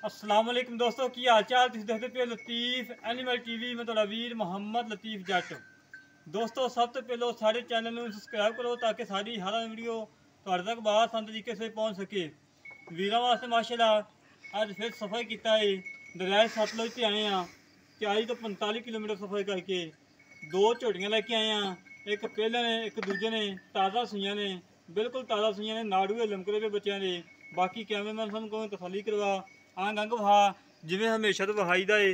अस्सलाम वालेकुम दोस्तों की हाल चाल। तुम देखते पे लतीफ एनिमल टीवी में थोड़ा वीर मोहम्मद लतीफ जट। दोस्तों सब तो पहले सारे चैनल में सबसक्राइब करो ताकि सारी हर वीडियो ਤੁਹਾਡੇ तक बहुत आसान तरीके से पहुँच सके। वीर वास्ते माशाल्लाह अज फिर सफ़र किया है। दरिया सतलुज से आए हैं 40 तो 45 किलोमीटर सफ़र करके। दो झोटियाँ लैके आए हैं, एक पहले ने एक दूजे ने। ताज़ा सूइयां ने, बिल्कुल ताज़ा सूइयां ने। नाड़ू लमकदे पे बच्चों ने। बाकी कैमरामैन सानू को तसल्ली करवा आंग अंग वहा जिमें हमेशा तो वहाई दा है।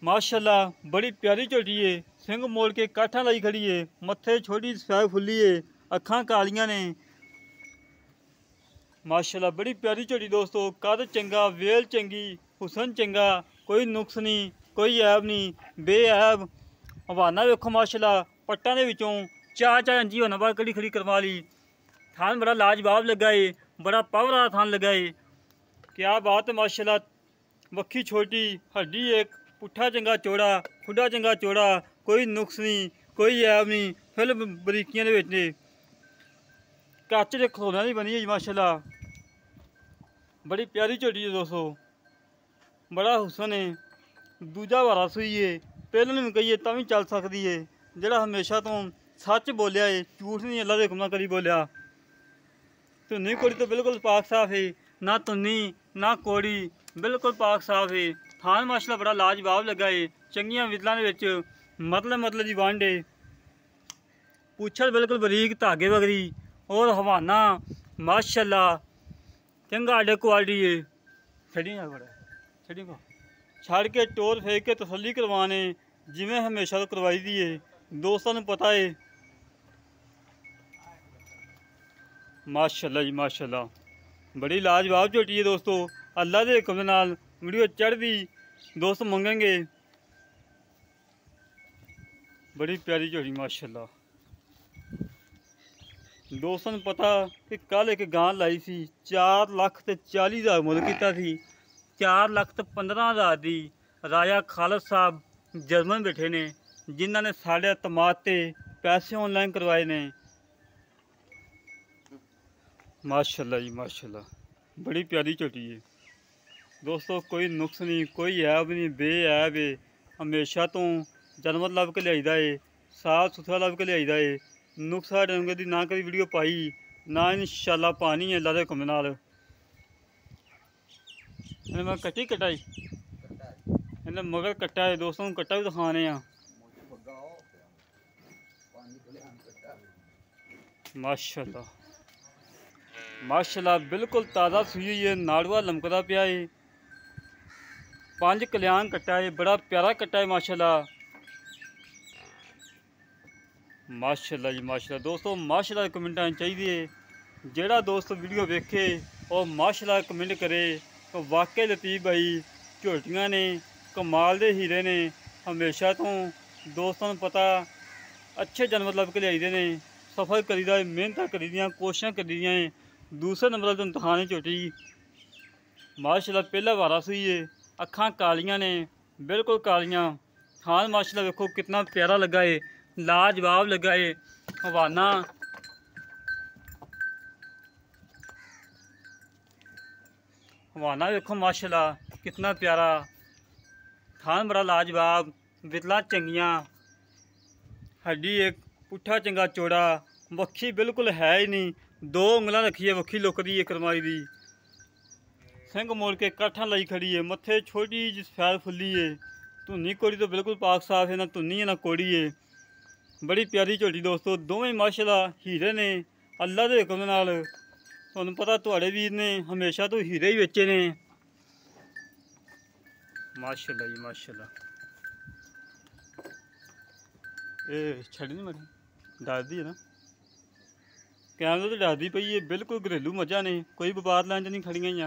माशाल्लाह बड़ी प्यारी झोटी है। सिंह मोड़ के काठा लाई खड़ी है। मत्थे छोटी सफेद फुल्ली है, अखां कालियां ने। माशाल्लाह बड़ी प्यारी झोटी दोस्तों। कद चंगा, वेल चंगी, हुसन चंगा, कोई नुक्स नहीं, कोई ऐब नहीं, बेऐब। हवाना वेखो माशाल्लाह पट्टां दे विचों 4-4 इंची होना बाद कड़ी खड़ी करवा ली। थान बड़ा लाजवाब लगा है, बड़ा पावर वाला थान लगा है। क्या बात है माशाल्लाह। वक्खी छोटी, हड्डी एक, पुट्ठा चंगा चौड़ा, खुडा चंगा चौड़ा, कोई नुक्स नहीं, कोई ऐब नहीं। फिर बरीकियां दे विच ने कच दे खलोने दी बनी है माशाल्लाह। बड़ी प्यारी झोटी है दोस्तों, बड़ा हुसन है। दूजा वारा सूई है, पहले भी कही है तां भी चल सकती है। जिहड़ा हमेशा तो सच बोलिया है, झूठ नहीं अल्लाह दे हुक्म नाल कदी बोलिया। धुन्नी कोड़ी तो बिल्कुल पाक साफ है, ना धुन्नी ना कोड़ी, बिल्कुल पाक साफ है। थान माशाल्लाह बड़ा लाजवाब लगा है। चंगियां विदलां दे विच मतलब दी वंड है। पूछल बिल्कुल बरीक धागे वगरी और हवाना माशाल्लाह चंगा आडे क्वालिटी है। छड़ी बड़ा छड़ी को छड़ के टोर फेंक के तसल्ली करवाने जिमें हमेशा तो करवाई दी है। दोस्तों ने पता है माशाल्लाह जी माशाल्लाह। बड़ी लाजवाब झोटी है दोस्तों। अल्लाह के हुक्म नाल वीडियो चढ़दी दोस्त मंगेंगे। बड़ी प्यारी झोटी माशाल्लाह। दोस्तों ने पता कि कल एक गां लाई सी 4,40,000 मुल किया सी। 4,15,000 दी राजा खालद साहब जर्मन बैठे ने, जिन्हों ने साढ़े तमाद ते पैसे ऑनलाइन करवाए ने। माशाल्लाह जी माशाल्लाह। बड़ी प्यारी झोटी है दोस्तों। कोई नुक्स नहीं, कोई ऐब नहीं, बेऐब है। हमेशा तो जानवर लभ के लियाईदा है, साफ सुथरा लभ के लियाईदा है। नुक्सा डंगे की ना कभी वीडियो पाई ना इंशाल्लाह पानी है अल्लाह के हुक्म नाल। मैं कच्ची कटाई इन्हें मगर कट्टा है दोस्तों। कट्टा भी दिखाने माशाल्लाह माशाल्लाह। बिल्कुल ताज़ा सूई हुई है, नाड़ुआ लमकदा पिया है। 5 कल्याण कट्टा है, बड़ा प्यारा कट्टा है माशाल्लाह। माशाल्लाह जी माशाल्लाह। दोस्तों माशाल्लाह कमेंट आनी चाहिए। जेड़ा दोस्त वीडियो वेखे और माशाल्लाह कमेंट करे तो वाकई लतीफ भाई झोटियां ने कमाल दे हीरे ने। हमेशा तो दोस्तों को पता अच्छे जानवर लभ के लियाईदे ने। सफ़र करीदा है, मेहनत करी दियां, कोशिशां करी दियां। दूसरे नंबर तो इम्तहान झोटी माशाल्लाह पहला वारा सूई है। अखां कालियां ने, बिल्कुल कालियां। थान माशाल्लाह वेखो कितना प्यारा लगा है, लाजवाब लगा है। हवाना हवाना वेखो माशाल्लाह कितना प्यारा। थान बड़ा लाजवाब, वितला चंगियां, हड्डी एक, पुट्ठा चंगा चौड़ा। वक्खी बिल्कुल है ही नहीं, 2 उंगलां रखी है वक्खी लुकदी है करमाई दी। सिंह मोड़ के काठा लाई खड़ी है, मत्थे छोटी जी सफेद फुल्ली है। धुन्नी कोड़ी तो बिल्कुल पाक साफ है, ना धुन्नी है ना कोड़ी है। बड़ी प्यारी झोटी दोस्तों। दोवें माशाल्लाह हीरे ने अल्लाह के हुक्म नाल। तुहानूं पता तुहाड़े वीर ने हमेशा तो हीरे ही बेचे ने माशाल्लाह जी माशाल्लाह। ये छड़ी नहीं मरी डरदी है ना, कैमरे तो डरदी पई है। बिल्कुल घरेलू मझां ने, कोई व्यापार लैन च नहीं खड़ियां ही।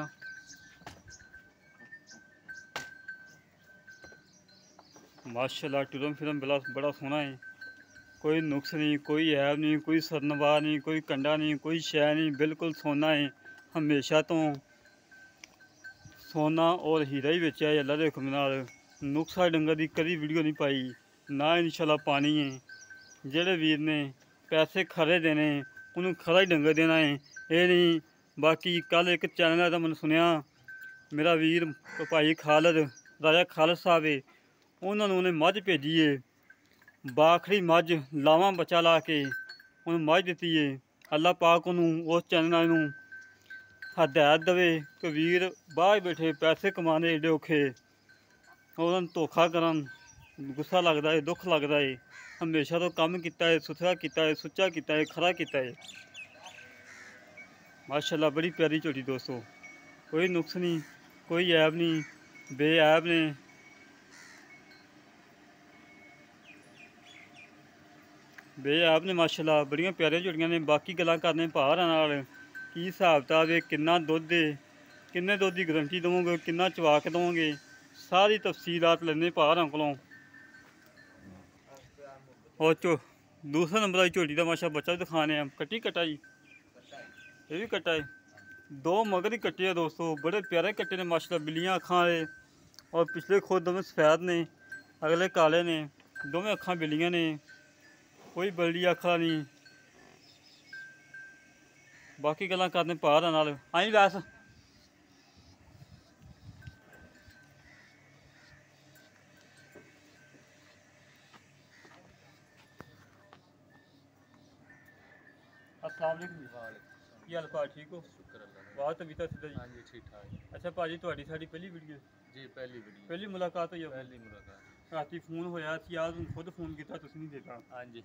माशाल्लाह टुरम फिरम बड़ा सोहना है। कोई नुक्स नहीं, कोई ऐब नहीं, कोई सरनवार नहीं, कोई कंडा नहीं, कोई शै नहीं, बिल्कुल सोना है। हमेशा तो सोना और हीरा ही बेचा है अल्लाह के हुक्म नाल। नुक्सा डंगर की कभी वीडियो नहीं पाई ना इंशाल्लाह पानी है। जेड़े वीर ने पैसे खरे देने उन्होंने खरा ही डंगर देना है, ये नहीं। बाकी कल एक चैनल है तो मैंने सुनिया ਮੇਰਾ ਵੀਰ ਭਾਈ ਖਾਲਦ ਰਾਜਾ ਖਾਲਦ ਸਾਹਿਬ ਏ, ਉਹਨਾਂ ਨੂੰ ਉਹਨੇ ਮੱਝ ਭੇਜੀ ਏ, ਬਾਖੜੀ ਮੱਝ ਲਾਵਾਂ ਬੱਚਾ ਲਾ ਕੇ ਉਹਨੂੰ ਮੱਝ ਦਿੱਤੀ ਏ। ਅੱਲਾਹ ਪਾਕ ਉਹਨੂੰ ਉਸ ਚੈਨਲ ਨੂੰ ਹਦਾਇਤ ਦੇਵੇ ਕਿ ਵੀਰ ਬਾਹਰ ਬੈਠੇ ਪੈਸੇ ਕਮਾਉਣੇ ਏਡੇ ਔਖੇ, ਉਹਨਾਂ ਨੂੰ ਧੋਖਾ ਕਰਨ ਗੁੱਸਾ ਲੱਗਦਾ ਏ, ਦੁੱਖ ਲੱਗਦਾ ਏ। ਹਮੇਸ਼ਾ ਤੋਂ ਕੰਮ ਕੀਤਾ ਏ, ਸੁਥਰਾ ਕੀਤਾ ਏ, ਸੁੱਚਾ ਕੀਤਾ ਏ, ਖਰਾ ਕੀਤਾ ਏ। ਮਾਸ਼ਾਅੱਲਾ ਬੜੀ ਪਿਆਰੀ ਝੋਟੀ ਦੋਸਤੋ, ਕੋਈ ਨੁਕਸ ਨਹੀਂ, ਕੋਈ ਐਬ ਨਹੀਂ, ਬੇਐਬ ਨੇ। ਬੇਐਬ ਨੇ ਮਾਸ਼ਾਅੱਲਾ, ਬੜੀਆਂ ਪਿਆਰੀਆਂ ਝੋਟੀਆਂ ਨੇ। ਬਾਕੀ ਗੱਲਾਂ ਕਰਨੇ ਭਾਰਾਂ ਨਾਲ, ਕੀ ਹਿਸਾਬ ਕਿਤਾਬ ਹੈ, ਕਿੰਨਾ ਦੁੱਧ ਹੈ, ਕਿੰਨੇ ਦੁੱਧ ਦੀ ਗਰੰਟੀ ਦੇਵੋਗੇ, ਕਿੰਨਾ ਚਵਾ ਕੇ ਦੇਵੋਗੇ, ਸਾਰੀ ਤਫਸੀਲਾਤ ਲੈਣੇ ਭਾਰਾਂ ਕੋਲੋਂ। और दूसरा नंबर आई झोटी का माशा बच्चा भी दिखाने हैं। कट्टी कट्टा जी, ये भी कट्टा है, दो मगर ही कट्टे है दोस्तों, बड़े प्यारे कट्टे ने माशाल्लाह, बिल्लियाँ अखां है और पिछले खुद दोवें सफेद ने, अगले काले ने, दोवें अखां बिल्लियाँ ने, कोई बल्ली अखा नहीं। बाकी गल्लां करने भार नाल आई वैस। अस्सलाम वालेकुम, की हाल भाई, ठीक हो? शुक्र अल्लाह। बात तबीयत सीधा जी? हाँ जी ठीक ठाक। अच्छा भाजी, ਤੁਹਾਡੀ ਸਾਡੀ ਪਹਿਲੀ ਵੀਡੀਓ ਜੀ? ਪਹਿਲੀ ਮੁਲਾਕਾਤ ਹੋਈ ਹੈ। ਪਹਿਲੀ ਮੁਲਾਕਾਤ ਰਾਤੀ ਫੋਨ ਹੋਇਆ ਸੀ, ਆਜ ਨੂੰ ਖੁਦ ਫੋਨ ਕੀਤਾ, ਤੁਸੀਂ ਨਹੀਂ ਦੇਖਾ। ਹਾਂਜੀ,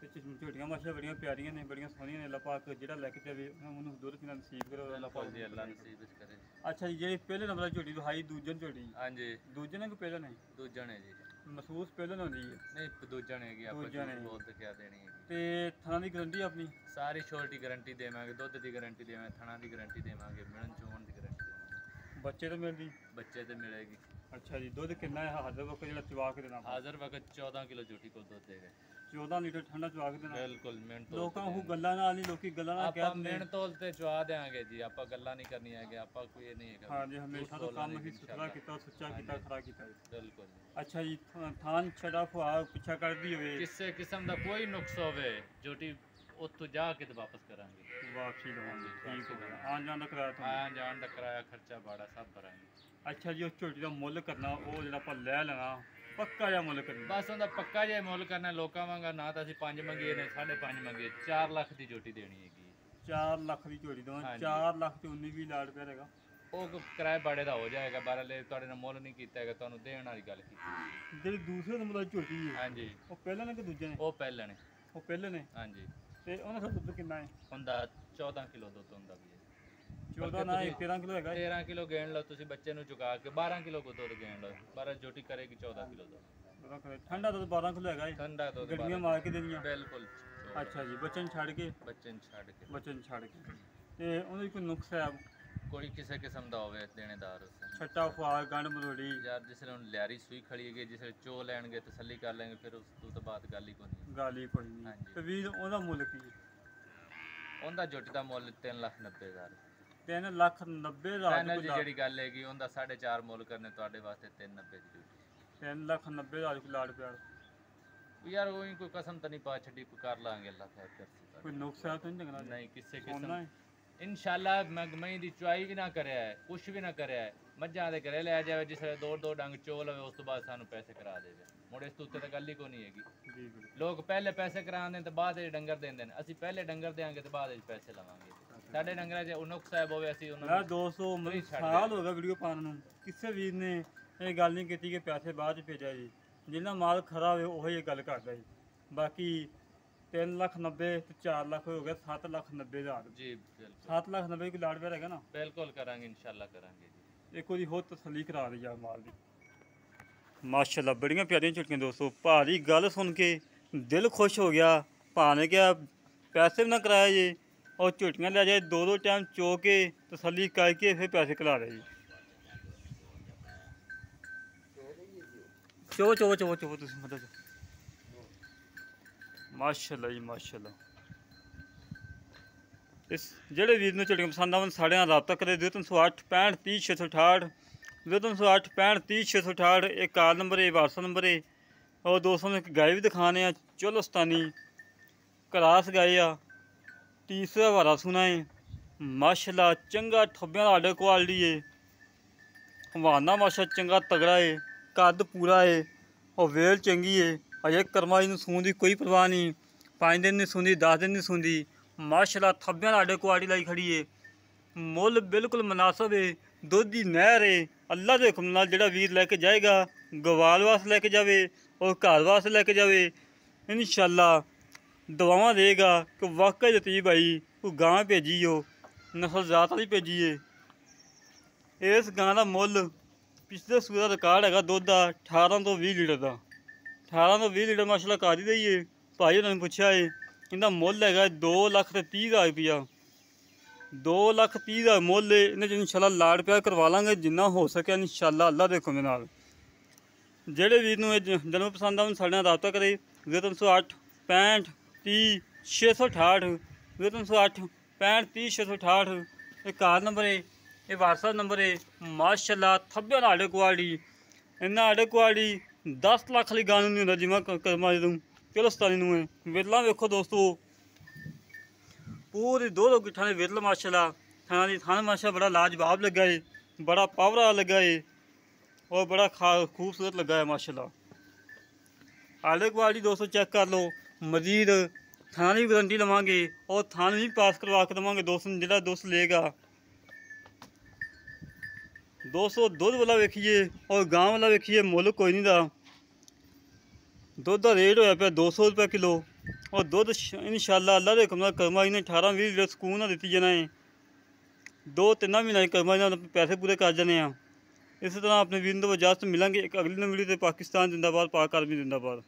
ਤੇ ਝੋਟੀਆਂ ਮਾਸ਼ਾ ਬੜੀਆਂ ਪਿਆਰੀਆਂ ਨੇ, ਬੜੀਆਂ ਸੋਹਣੀਆਂ ਨੇ। ਅੱਲਾਹ ਪਾਕ ਜਿਹੜਾ ਲੈ ਕੇ ਜਾਵੇ ਉਹਨੂੰ ਦੁੱਧ ਪੀਣਾ ਨਸੀਬ ਕਰੇ, ਅੱਲਾਹ ਪਾਕ ਜੀ, ਅੱਲਾਹ ਨਸੀਬ ਵਿੱਚ ਕਰੇ। ਅੱਛਾ ਜੀ, ਜਿਹੜੀ ਪਹਿਲੇ ਨੰਬਰ ਦੀ ਝੋਟੀ ਦਿਖਾਈ, ਦੂਜਨ ਝੋਟੀ? ਹਾਂਜੀ, ਦੂਜੇ ਨੇ ਕਿ ਪਹਿਲੇ ਨੇ? ਦੂਜਾ ਨੇ ਜੀ। ਮਹਿਸੂਸ ਪਹਿਲੇ ਨੇ ਹੁੰਦੀ ਹੈ? ਨਹੀਂ, ਦੂਜਾ ਨੇ ਹੈਗੀ, ਆਪਾਂ ਬਹੁਤ ਕਿਆ ਦੇਣੀ ਹੈ। ਤੇ ਥਣਾ ਦੀ ਗਰੰਟੀ ਆਪਣੀ? ਸਾਰੀ ਛੋਟੀ ਗਰੰਟੀ ਦੇਵਾਂਗੇ, ਦੁੱਧ ਦੀ ਗਰੰਟੀ ਦੇਵਾਂਗੇ, ਥਣਾ ਦੀ ਗਰੰਟੀ ਦੇਵਾਂਗੇ, ਮਿਲਣ ਚੋਣ ਦੀ ਗਰੰਟੀ ਦੇਵਾਂਗੇ। ਬੱਚੇ ਤੇ ਮਿਲਦੀ? ਬੱਚੇ ਤੇ ਮਿਲੇਗੀ। ਅੱਛਾ ਜੀ, ਦੁੱਧ ਕਿੰਨਾ ਹੈ ਹਾਜ਼ਰ ਵਕਤ ਜਿਹੜਾ ਚਵਾ ਕੇ ਦੇਣਾ? ਹਾਜ਼ਰ ਵਕਤ 14 ਕਿਲੋ ਝੋਟੀ ਕੋਲ ਦੁੱਧ ਦੇਗਾ। 14 ਲੀਟਰ ਠੰਡਾ ਚਵਾ ਕੇ ਦੇਣਾ? ਬਿਲਕੁਲ। ਮਿਹਨਤ ਲੋਕਾਂ ਉਹ ਗੱਲਾਂ ਨਾਲ ਨਹੀਂ, ਲੋਕੀ ਗੱਲਾਂ ਨਾਲ ਕਹਿ ਦਿੰਦੇ ਮਿਹਨਤ ਤੋਲ ਤੇ ਚਵਾ ਦੇਾਂਗੇ ਜੀ, ਆਪਾਂ ਗੱਲਾਂ ਨਹੀਂ ਕਰਨੀ ਹੈਗੇ, ਆਪਾਂ ਕੋਈ ਇਹ ਨਹੀਂ ਹੈਗਾ। ਹਾਂਜੀ, ਹਮੇਸ਼ਾ ਤੋਂ ਕੰਮ ਹੀ ਸੁਥਰਾ ਕੀਤਾ, ਸੁੱਚਾ ਕੀਤਾ, ਖਰਾ ਕੀਤਾ। ਬਿਲਕੁਲ। ਅੱਛਾ ਜੀ, ਥਾਨ ਛੜਾ ਫੁਆ ਪਿੱਛਾ ਕਰਦੀ ਹੋਵੇ, ਕਿਸੇ ਕਿਸਮ ਦਾ ਕੋਈ ਨੁਕਸ ਹੋਵੇ, ਝੋਟੀ ਉੱਥੋਂ ਜਾ ਕੇ ਤੇ ਵਾਪਸ ਕਰਾਂਗੇ, ਵਾਪਸੀ ਲਵਾਂਗੇ। ਠੀਕ ਹੋ ਗਿਆ। ਆਉਣ ਜਾਣ ਦਾ ਕਿਰਾਇਆ? ਆਉਣ ਜਾਣ ਦਾ ਕਿਰਾਇਆ, ਖਰਚਾ, ਭਾੜਾ ਸਭ ਭਰਾਂਗੇ। ਅੱਛਾ ਜੀ, ਉਸ ਝੋਟੀ ਦਾ ਮੁੱਲ ਕਰਨਾ, ਉਹ ਜਿਹੜਾ ਆਪਾਂ ਲੈ ਲੈਣਾ, ਪੱਕਾ ਜਿਹਾ ਮੁੱਲ ਕਰਨਾ? ਬਸ ਉਹਦਾ ਪੱਕਾ ਜਿਹਾ ਮੁੱਲ ਕਰਨਾ। ਲੋਕਾਂ ਵਾਂਗਾ ਨਾ ਤਾਂ ਅਸੀਂ 5 ਮੰਗੀਏ ਨੇ, 5.5 ਮੰਗੀਏ, 4 ਲੱਖ ਦੀ ਝੋਟੀ ਦੇਣੀ ਹੈਗੀ। 4 ਲੱਖ ਦੀ ਝੋਟੀ ਦੇਵਾਂ? 4 ਲੱਖ ਤੇ 19-20 ਲਾੜ ਪਿਆ ਹੈਗਾ, ਉਹ ਕਿਰਾਏ ਬਾੜੇ ਦਾ ਹੋ ਜਾਏਗਾ। ਬਾਰੇ ਤੁਹਾਡੇ ਨਾਲ ਮੁੱਲ ਨਹੀਂ ਕੀਤਾ ਹੈਗਾ, ਤੁਹਾਨੂੰ ਦੇਣ ਵਾਲੀ ਗੱਲ ਕੀਤੀ। ਜਿਹੜੀ ਦੂਸਰੇ ਨੰਬਰ ਦੀ ਝੋਟੀ ਹੈ? ਹਾਂਜੀ, ਉਹ ਪਹਿਲੇ ਨੇ ਕਿ ਦੂਜੇ ਨੇ? ਉਹ ਪਹਿਲੇ ਨੇ। ਉਹ ਪਹਿਲੇ ਨੇ? ਹਾਂਜੀ। ਤੇ ਉਹਨਾਂ ਦਾ ਦੁੱਧ ਕਿੰਨਾ ਹੈ? ਹੁੰਦਾ 14 ਕਿਲੋ ਦੁੱਧ ਹੁੰਦਾ ਵੀ ਹੈ। 14 ਨਾ 13 ਕਿਲੋ ਹੈਗਾ? 13 ਕਿਲੋ ਗੇਣ ਲਓ ਤੁਸੀਂ, ਬੱਚੇ ਨੂੰ ਚੁਕਾ ਕੇ 12 ਕਿਲੋ ਕੋ ਦੁੱਧ ਗੇਣ ਲਓ, 12 ਝੋਟੀ ਕਰੇਗੀ 14 ਕਿਲੋ ਦੁੱਧ। ਠੰਡਾ ਦੁੱਧ 12 ਕਿਲੋ ਹੈਗਾ? ਠੰਡਾ ਦੁੱਧ ਗਰਮੀਆਂ ਮਾਰ ਕੇ ਦੇਣੀਆਂ? ਬਿਲਕੁਲ। ਅੱਛਾ ਜੀ, ਬੱਚੇ ਨੂੰ ਛੱਡ ਕੇ? ਬੱਚੇ ਨੂੰ ਛੱਡ ਕੇ। ਤੇ ਉਹਦੇ ਕੋਈ ਨੁਕਸ ਹੈ? ਕੋਈ ਕਿਸੇ ਕਿਸਮ ਦਾ ਹੋਵੇ ਦੇਣੇਦਾਰ, ਛੱਟਾ ਫੁਆਰ ਗੰਢ ਮਰੋੜੀ ਯਾਰ, ਜਿਸ ਵੇਲੇ ਹੁਣ ਲਿਆਰੀ ਸੂਈ ਖੜੀ ਹੈਗੀ, ਜਿਸ ਵੇਲੇ ਚੋ ਲੈਣਗੇ ਤਸੱਲੀ ਕਰ ਲੈਣਗੇ, ਫਿਰ ਉਸ ਤੋਂ ਬਾਅਦ ਗੱਲ ਹੀ ਕੋਈ ਨਹੀਂ। ਗੱਲ ਹੀ ਕੋਈ ਨਹੀਂ। ਤੇ ਵੀਰ ਉਹਦਾ ਮੁੱਲ ਕੀ ਹੈ? ਉਹਦਾ ਝੋਟੀ ਦਾ ਮੁੱਲ 3,90,000। 3,90,000? ਫਾਈਨਲ ਜਿਹੜੀ ਗੱਲ ਹੈਗੀ, ਉਹਦਾ 4.5 ਮੁੱਲ ਕਰਨੇ ਤੁਹਾਡੇ ਵਾਸਤੇ 3,90,000 ਦੀ ਝੋਟੀ। 3,90,000 ਕੋਈ ਲਾੜ ਪਿਆਰ ਯਾਰ, ਉਹੀ ਕੋਈ ਕਸਮ ਤਾਂ ਨਹੀਂ ਪਾ ਛੱਡੀ, ਕੋਈ ਕਰ ਲਾਂਗੇ, ਅੱਲਾ ਖੈਰ ਕਰਸੀ। ਕੋਈ ਨੁਕਸ ਹੈ ਤਾਂ ਨਹੀਂ ਲੱਗਣਾ? ਨਹੀਂ, ਕਿਸੇ ਕਿਸਮ ਇਨਸ਼ਾਅੱਲਾ। ਮੈਂ ਦੀ ਚੁਆਈ ਵੀ ਨਾ ਕਰਿਆ ਹੈ, ਕੁਛ ਵੀ ਨਾ ਕਰਿਆ ਹੈ, ਮੱਝਾਂ ਦੇ ਘਰੇ ਲੈ ਜਾਵੇ, ਜਿਸ ਵੇਲੇ 2 ਡੰਗ ਚੋ ਲਵੇ, ਉਸ ਤੋਂ ਬਾਅਦ ਸਾਨੂੰ ਪੈਸੇ ਕਰਾ ਦੇਵੇ। ਮੁੜ ਇਸ ਤੋਂ ਉੱਤੇ ਤਾਂ ਗੱਲ ਹੀ ਕੋਈ ਨਹੀਂ ਹੈਗੀ। ਲੋਕ ਪਹਿਲੇ ਪੈਸੇ ਕਰਾਉਂਦੇ ਨੇ ਤੇ ਬਾਅਦ ਵਿੱਚ ਡੰਗਰ ਦਿੰਦੇ ਨੇ, ਅਸੀਂ ਪਹਿਲੇ ਡੰਗਰ ਦੇਾਂਗੇ ਤੇ ਬਾਅਦ ਵਿੱਚ ਪੈਸੇ ਲਵਾਂਗੇ। ਸਾਡੇ ਡੰਗਰਾਂ 'ਚ ਉਹ ਨੁਕਸ ਸਾਹਿਬ ਹੋਵੇ, ਅਸੀਂ ਉਹਨਾਂ ਨੂੰ 200 ਸਾਲ ਹੋ ਗਿਆ ਵੀਡੀਓ ਪਾਉਣ ਨੂੰ, ਕਿਸੇ ਵੀਰ ਨੇ ਇਹ ਗੱਲ ਨਹੀਂ ਕੀਤੀ ਕਿ ਪੈਸੇ ਬਾਅਦ 'ਚ ਭੇਜਿਆ ਜੀ। ਜਿੰਨਾ ਮਾਲ ਖਰਾ ਹੋਵੇ ਉਹੀ ਇਹ ਗੱਲ ਕਰਦਾ ਜੀ। ਬਾਕੀ 3,90,000 ਤੇ 4 ਲੱਖ ਹੋ ਗਿਆ, 7,90,000 ਜੀ। 7,90,000 ਕੋਈ ਲਾੜ ਪਿਆਰ ਹੈਗਾ ਨਾ? ਬਿਲਕੁਲ ਕਰਾਂਗੇ, ਇਨਸ਼ਾਅੱਲਾ ਕਰਾਂਗੇ ਜੀ। ਇੱਕ ਉਹਦੀ ਹੋਰ ਤਸੱਲੀ ਕਰਾ ਦੇ ਯਾਰ ਮਾਲ ਦੀ। ਮਾਸ਼ਾਅੱਲਾ ਬੜੀਆਂ ਪਿਆਰੀਆਂ ਝੋਟੀਆਂ ਦੋਸਤੋ, ਭਾਰੀ ਗੱਲ ਸੁਣ ਕੇ ਦਿਲ ਖੁਸ਼ ਹੋ ਗਿਆ। ਭਾ ਨੇ ਕਿਹਾ ਪੈਸੇ ਵੀ ਨਾ ਕਰਾਇਆ ਜੀ, और झोटियाँ ले जाए 2-2 टाइम चो के तसल्ली करके फिर पैसे खिला रहे जी। चो चो चो चो तुम मतलब माशाअल्लाह जी माशाअल्लाह। इस जेड़े वीर ने झोटियाँ पसंद आवन साढ़े नाल राबता करे 0308 65 30 668 0308 65 30 668। एक कार नंबर है, व्हाट्सएप नंबर है। और दोस्तों ने एक गाय भी दिखाने चोलस्तानी क्रास गाय आ, तीसरा वारा सुना है माशाअल्लाह, चंगा ठब्बियां दा आर्डर क्वालिटी है। ਹਵਾਨਾ ਮਾਸ਼ਾ ਚੰਗਾ ਤਗੜਾ ਏ, ਕੱਦ ਪੂਰਾ ਏ, ਉਹ ਵੇਲ ਚੰਗੀ ਏ। ਅਜੇ ਕਰਮਾਂ ਨੂੰ ਸੂਣ ਦੀ ਕੋਈ ਪਰਵਾਹ ਨਹੀਂ, 5 ਦਿਨ ਨਹੀਂ ਸੂੰਦੀ, 10 ਦਿਨ ਨਹੀਂ ਸੂੰਦੀ। ਮਾਸ਼ਾਅੱਲਾ ਥੱਬਿਆਂ ਨਾਲ ਆਡੇ ਕੁਆੜੀ ਲਾਈ ਖੜੀ ਏ। ਮੁੱਲ ਬਿਲਕੁਲ ਮੁਨਾਸਬ ਏ, ਦੁੱਧ ਦੀ ਨਹਿਰ ਏ। ਅੱਲਾ ਦੇ ਹੁਕਮ ਨਾਲ ਜਿਹੜਾ ਵੀਰ ਲੈ ਕੇ ਜਾਏਗਾ, ਗਵਾਲ ਵਾਸਤੇ ਲੈ ਕੇ ਜਾਵੇ ਔਰ ਘਰ ਵਾਸਤੇ ਲੈ ਕੇ ਜਾਵੇ, ਇਨਸ਼ਾਅੱਲਾ ਦੁਆਵਾਂ ਦੇਗਾ ਕਿ ਵਾਕਈ ਲਤੀਫ ਭਾਈ ਕੋਈ ਗਾਂ ਭੇਜੀ ਓ, ਨਸਲ ਜ਼ਾਤ ਵਾਲੀ ਭੇਜੀ ਏ। ਇਸ ਗਾਂ ਦਾ ਮੁੱਲ ਪਿਛਲੇ ਸੂਏ ਦਾ ਰਿਕਾਰਡ ਹੈਗਾ ਦੁੱਧ ਦਾ 18 ਤੋਂ 20 ਲੀਟਰ ਦਾ। 18 ਤੋਂ 20 ਲੀਟਰ ਮਾਸ਼ਾਅੱਲਾ ਕਰ ਹੀ ਦਈਏ। ਭਾਈ ਉਹਨਾਂ ਨੇ ਪੁੱਛਿਆ ਏ, ਇਹਦਾ ਮੁੱਲ ਹੈਗਾ 2,30,000 ਰੁਪਇਆ। 2,30,000 ਮੁੱਲ ਏ। ਇਹਨੇ 'ਚ ਇਨਸ਼ਾਅੱਲਾ ਲਾੜ ਪਿਆਰ ਕਰਵਾ ਲਾਂਗੇ ਜਿੰਨਾ ਹੋ ਸਕਿਆ ਇਨਸ਼ਾਅੱਲਾ ਅੱਲਾ ਦੇ ਹੁਕਮ ਦੇ ਨਾਲ। ਜਿਹੜੇ ਵੀਰ ਨੂੰ ਇਹ ਜਨਮ ਪਸੰਦ ਆ ਉਹਨੂੰ ਸਾਡੇ ਨਾਲ ਰਾਬਤਾ ਕਰੇ। 0308 65 30 668, 0308 65 30 668। ਇਹ ਕਾਰ ਨੰਬਰ ਹੈ, ਇਹ WhatsApp ਨੰਬਰ ਹੈ। ਮਾਸ਼ਾਅੱਲਾ ਥੱਬਿਆਂ ਨਾਲ ਆਡੇ ਕੁਆੜੀ, ਇਹਨਾਂ ਆਡੇ ਕੁਆੜੀ 10 ਲੱਖ ਲਈ ਗਾਂ ਨੂੰ ਨਹੀਂ ਹੁੰਦਾ ਜਿਵੇਂ ਕਰਮਾ ਜਦੋਂ ਕਿਲਸਤਾਨੀ ਨੂੰ ਹੈ। ਵਿਰਲਾ ਵੇਖੋ ਦੋਸਤੋ, ਪੂਰੀ 2 ਗਿੱਠਾਂ ਦੇ ਵਿਰਲ ਮਾਸ਼ਾਅੱਲਾ। ਥਾਣਾ ਦੀ ਥਣ ਮਾਸ਼ਾ ਬੜਾ ਲਾਜਵਾਬ ਲੱਗਾ ਏ, ਬੜਾ ਪਾਵਰ ਵਾਲਾ ਲੱਗਾ ਏ और बड़ा खूबसूरत लगा है माशाल्लाह। आले क्वालिटी दोस्तों चेक कर लो। मजीद थाना की गारंटी लवांगे और थाना भी पास करवा के देवांगे दोस्तों। जिहड़ा दोस्त लेगा दोस्तों दुध वाला वेखिए और गांव वाला वेखिए, मुल कोई नहीं दा। दुध का रेट होया पिया 200 रुपये किलो और दुध इंशाअल्लाह अल्लाह के हुक्म नाल कर्मा जी ने 18-20 लीटर सकून नाल दित्ती जाना है। 2-3 महीने कर्मा जी नाल पैसे पूरे कर जाने। इस तरह अपने वीर को इजाजत मिलेंगे एक अगली वीडियो। पाकिस्तान जिंदाबाद, पाक आर्मी जिंदाबाद।